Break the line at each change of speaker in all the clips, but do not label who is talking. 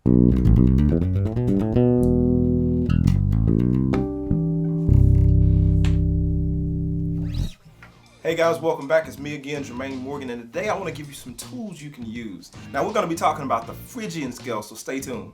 Hey guys, welcome back. It's me again, Jermaine Morgan, and today I want to give you some tools you can use. Now we're going to be talking about the Phrygian scale, so stay tuned.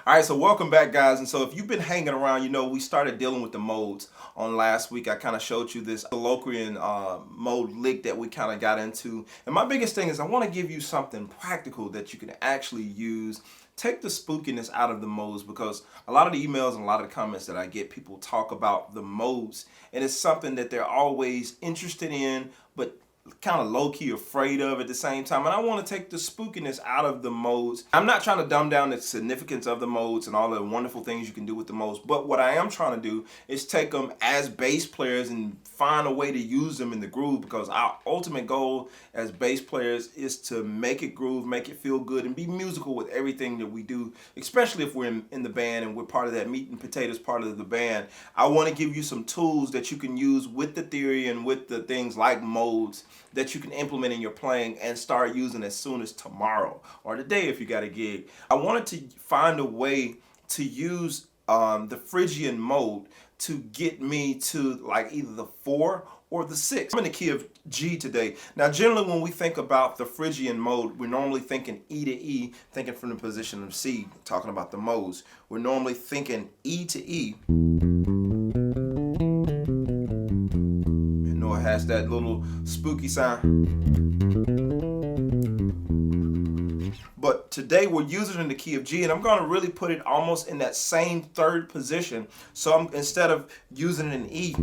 All right, so welcome back, guys. And so if you've been hanging around, you know we started dealing with the modes on last week. I kind of showed you this colloquial mode lick that we kind of got into. And my biggest thing is I want to give you something practical that you can actually use. Take the spookiness out of the modes, because a lot of the emails and a lot of the comments that I get, people talk about the modes, and it's something that they're always interested in, but kind of low-key afraid of at the same time. And I want to take the spookiness out of the modes. I'm not trying to dumb down the significance of the modes and all the wonderful things you can do with the modes, but what I am trying to do is take them as bass players and find a way to use them in the groove, because our ultimate goal as bass players is to make it groove, make it feel good, and be musical with everything that we do, especially if we're in the band and we're part of that meat and potatoes part of the band. I want to give you some tools that you can use with the theory and with the things like modes that you can implement in your playing and start using as soon as tomorrow or today if you got a gig. I wanted to find a way to use the Phrygian mode to get me to like either the 4 or the 6. I'm in the key of G today. Now generally when we think about the Phrygian mode, we're normally thinking E to E, thinking from the position of C, talking about the modes. We're normally thinking E to E. It has that little spooky sound. But today we're using it in the key of G, and I'm going to really put it almost in that same third position. So instead of using it in E,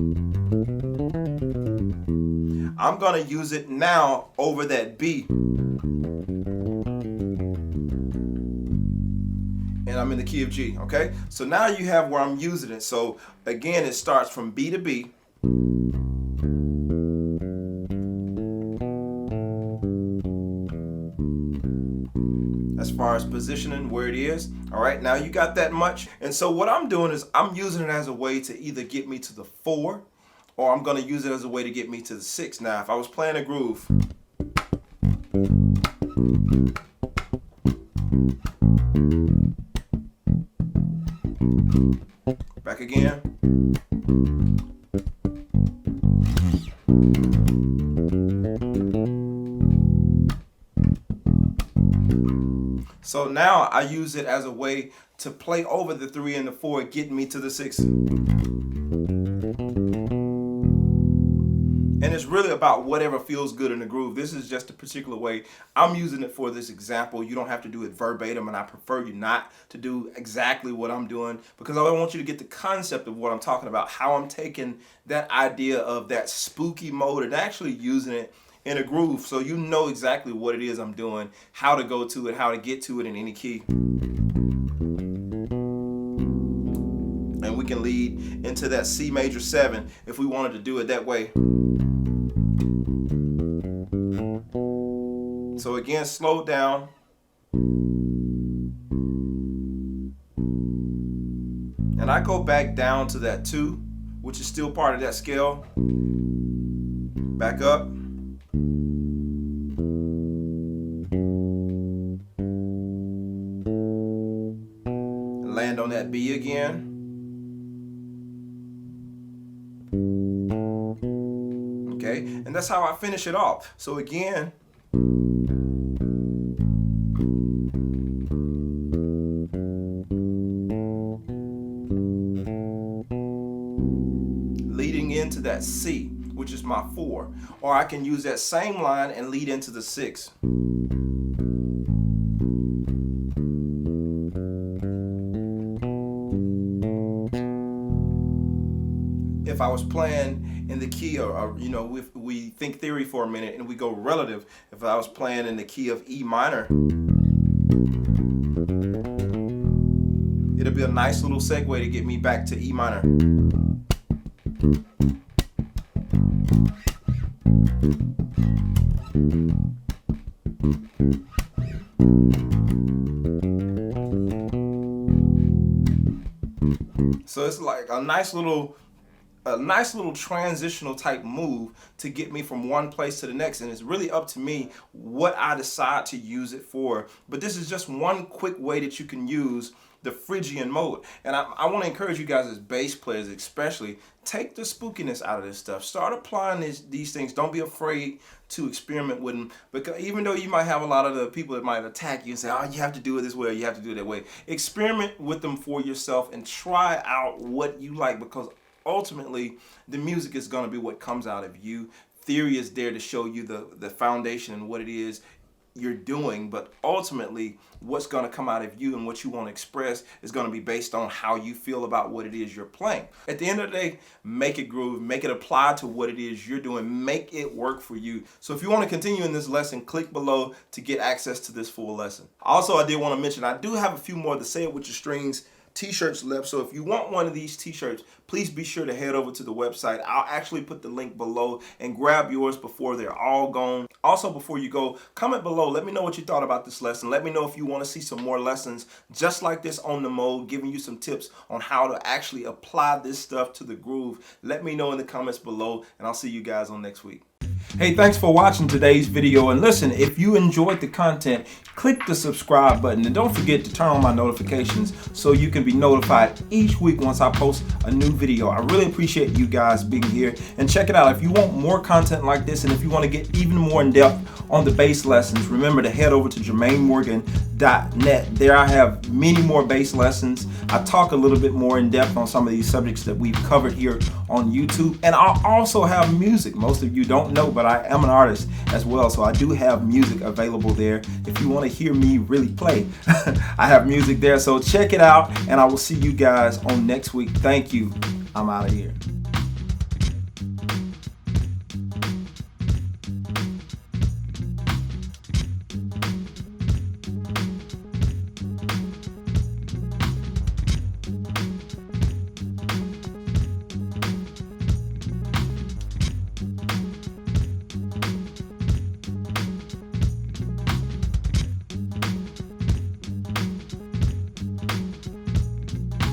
I'm going to use it now over that B. And I'm in the key of G, okay? So now you have where I'm using it. So again, it starts from B to B. As far as positioning where it is. All right, now you got that much. And so what I'm doing is I'm using it as a way to either get me to the 4, or I'm going to use it as a way to get me to the 6. Now, if I was playing a groove, back again. So now I use it as a way to play over the 3 and the 4, getting me to the 6. And it's really about whatever feels good in the groove. This is just a particular way I'm using it for this example. You don't have to do it verbatim, and I prefer you not to do exactly what I'm doing, because I want you to get the concept of what I'm talking about, how I'm taking that idea of that spooky mode and actually using it in a groove, so you know exactly what it is I'm doing, how to go to it, how to get to it in any key. And we can lead into that C major 7 if we wanted to do it that way. So again, slow down. And I go back down to that 2, which is still part of that scale. Back up. Land on that B again. Okay, and that's how I finish it off. So again, leading into that C, which is my 4. Or I can use that same line and lead into the 6. If I was playing in the key, or if we think theory for a minute and we go relative, if I was playing in the key of E minor, it'll be a nice little segue to get me back to E minor. So it's like a nice little transitional type move to get me from one place to the next, and it's really up to me what I decide to use it for. But this is just one quick way that you can use the Phrygian mode. And I want to encourage you guys as bass players especially, take the spookiness out of this stuff. Start applying these things. Don't be afraid to experiment with them, because even though you might have a lot of the people that might attack you and say, oh, you have to do it this way or you have to do it that way, experiment with them for yourself and try out what you like, because ultimately the music is going to be what comes out of you. Theory is there to show you the foundation and what it is you're doing, but ultimately what's going to come out of you and what you want to express is going to be based on how you feel about what it is you're playing. At the end of the day, make it groove, make it apply to what it is you're doing, make it work for you. So if you want to continue in this lesson, click below to get access to this full lesson. Also, I did want to mention I do have a few more to Say It With Your Strings t-shirts left, so if you want one of these t-shirts, please be sure to head over to the website. I'll actually put the link below and grab yours before they're all gone. Also, before you go, comment below, let me know what you thought about this lesson. Let me know if you want to see some more lessons just like this on the mode, giving you some tips on how to actually apply this stuff to the groove. Let me know in the comments below, and I'll see you guys on next week. Hey, thanks for watching today's video, and listen, if you enjoyed the content, click the subscribe button and don't forget to turn on my notifications so you can be notified each week once I post a new video. I really appreciate you guys being here, and check it out. If you want more content like this and if you want to get even more in depth on the bass lessons, remember to head over to JermaineMorgan.net. There I have many more bass lessons. I talk a little bit more in depth on some of these subjects that we've covered here on YouTube, and I also have music. Most of you don't know, but I am an artist as well, so I do have music available there. If you want to hear me really play, I have music there, so check it out, and I will see you guys on next week. Thank you. I'm out of here.